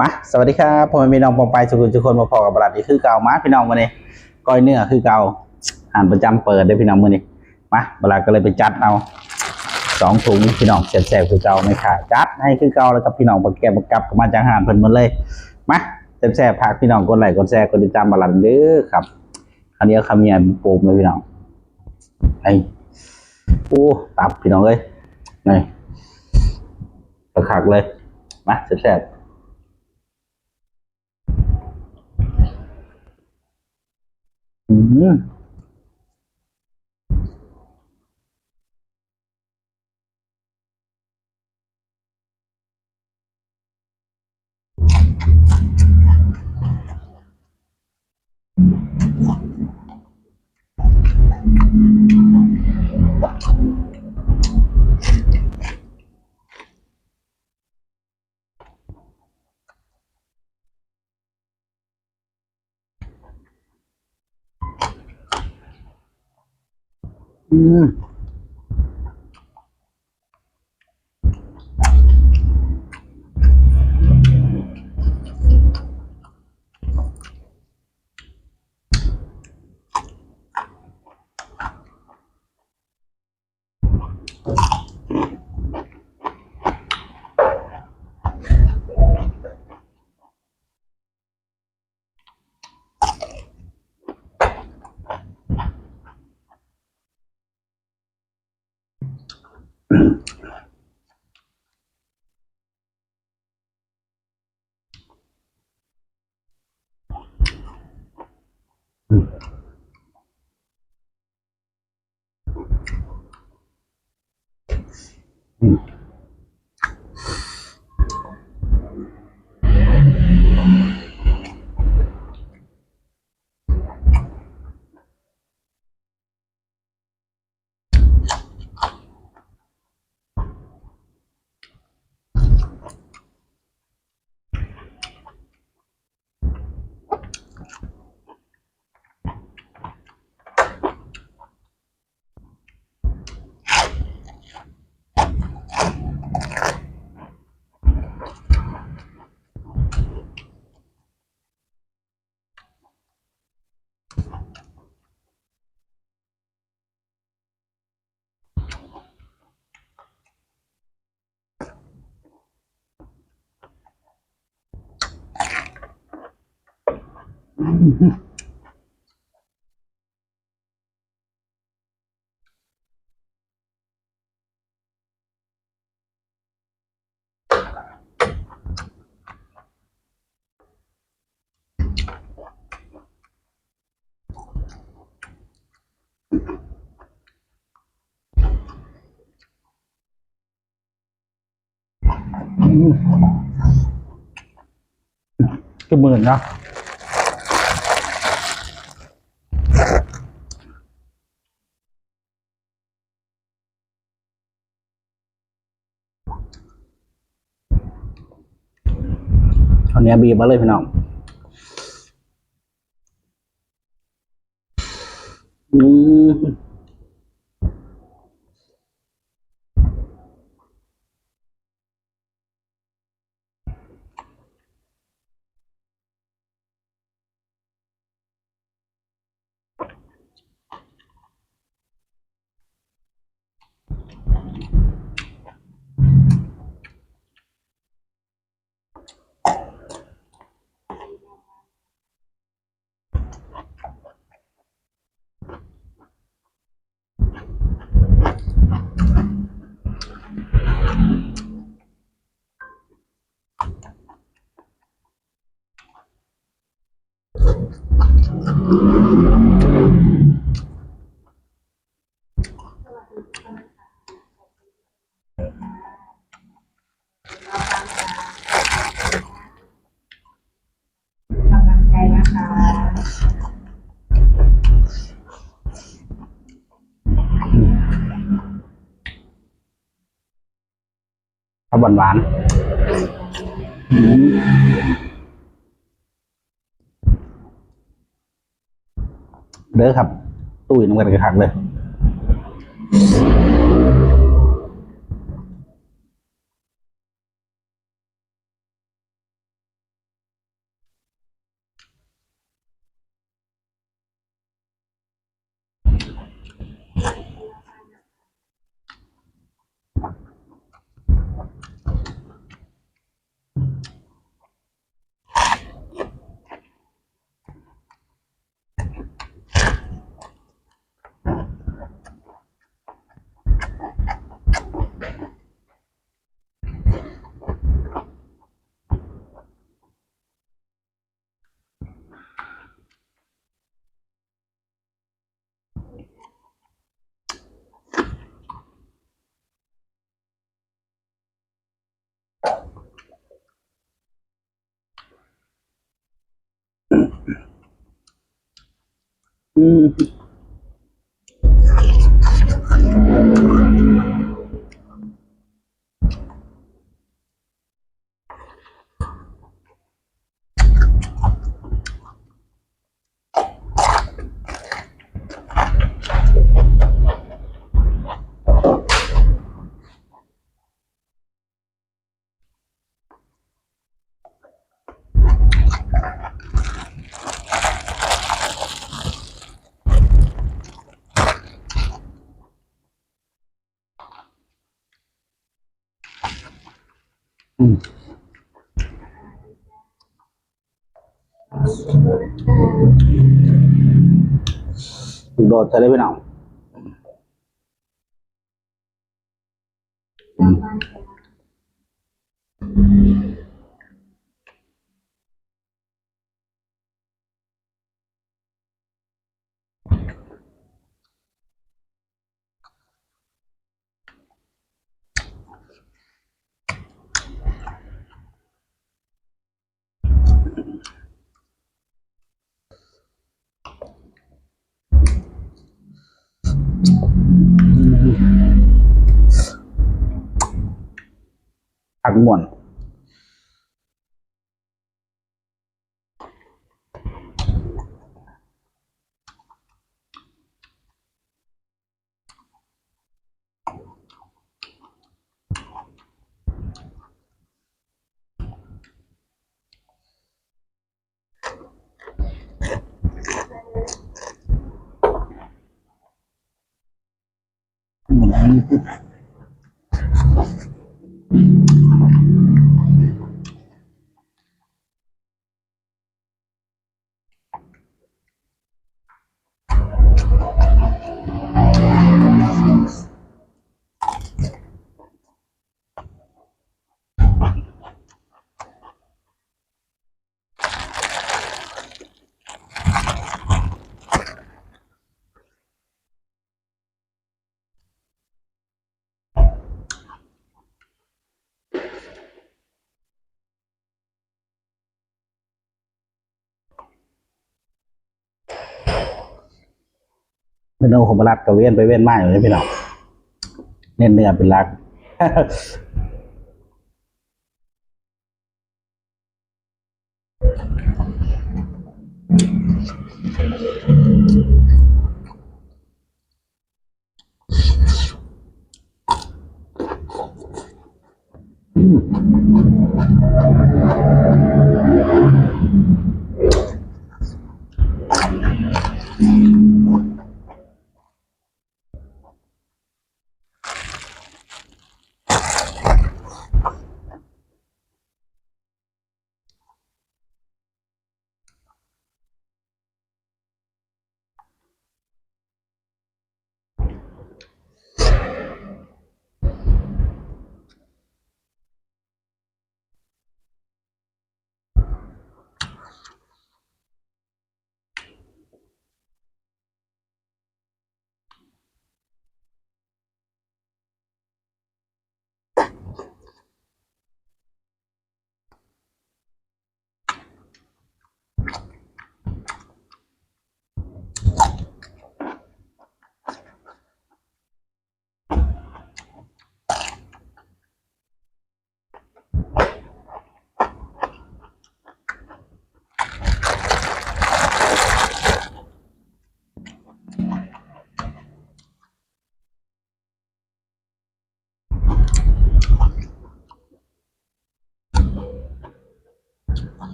มาสวัสดีครับผมเป็นพี่น้องปองไปสุคนมาพอกับประหลัดนี่คือเก่ามาพี่น้องมาเนี่ยก้อยเนื้อคือเก่าอาหารประจำเปิดได้พี่น้องมือนี้มาประหลัดก็เลยไปจัดเอา2 ถุงพี่น้องแซ่บๆคือเก่าไม่ขาดจัดให้คือเก่าแล้วกับพี่น้องประแกบประกับมาจากอาหารเพิ่นหมดเลยมาแซ่บๆพากพี่น้องกดไลค์กดแชร์กดติดตามประหลัดเด้อครับคราวนี้คำเมียปูมเลยพี่น้องไอ้โอ้ตับพี่น้องเลยนี่กระคักเลยมาแซ่บๆอืมอืมอืมก็หมื่นเนาะเอาเนี้ยบีบมาเลยพี่น้องอืมกำลังใจนะคะเอาหวานๆอืมเด้อครับตุ้ยน้ำกันกระคักเลย โดดจะได้พี่น้องผักม่วนเมนูของบรัดกับเวียนไปเวียนมาอยู่เลยพี่น้องเน้นเนื้อเป็นหลัก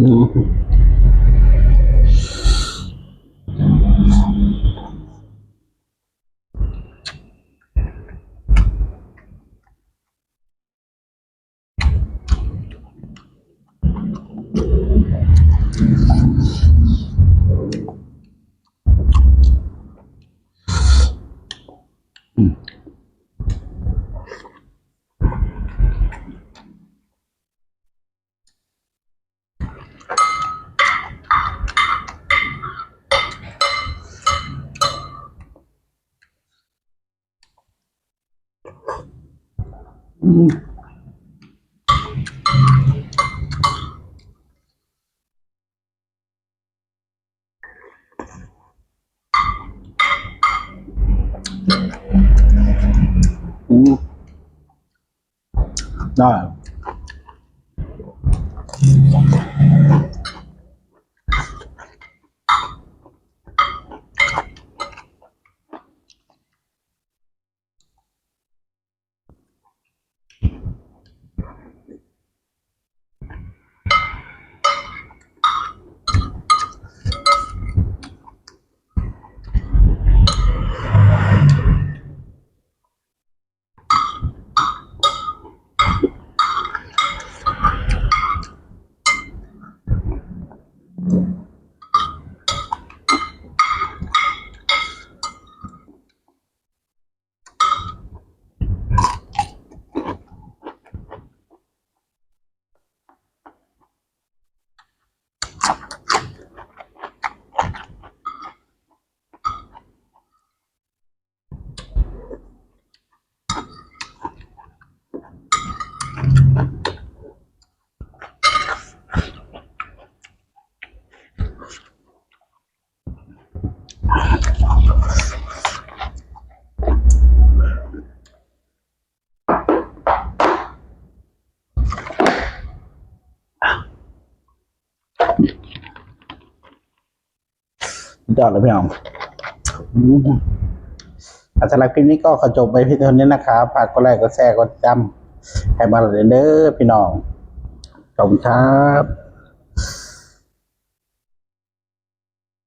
อ อืมอืมได้ ยอดเลยพี่น้องสำหรับคลิปนี้ก็ขอจบไปเพียงเท่านี้นะครับฝากกดไลค์กดแชร์กดจำให้มาเลยเด้อพี่น้องขอบคุณครับ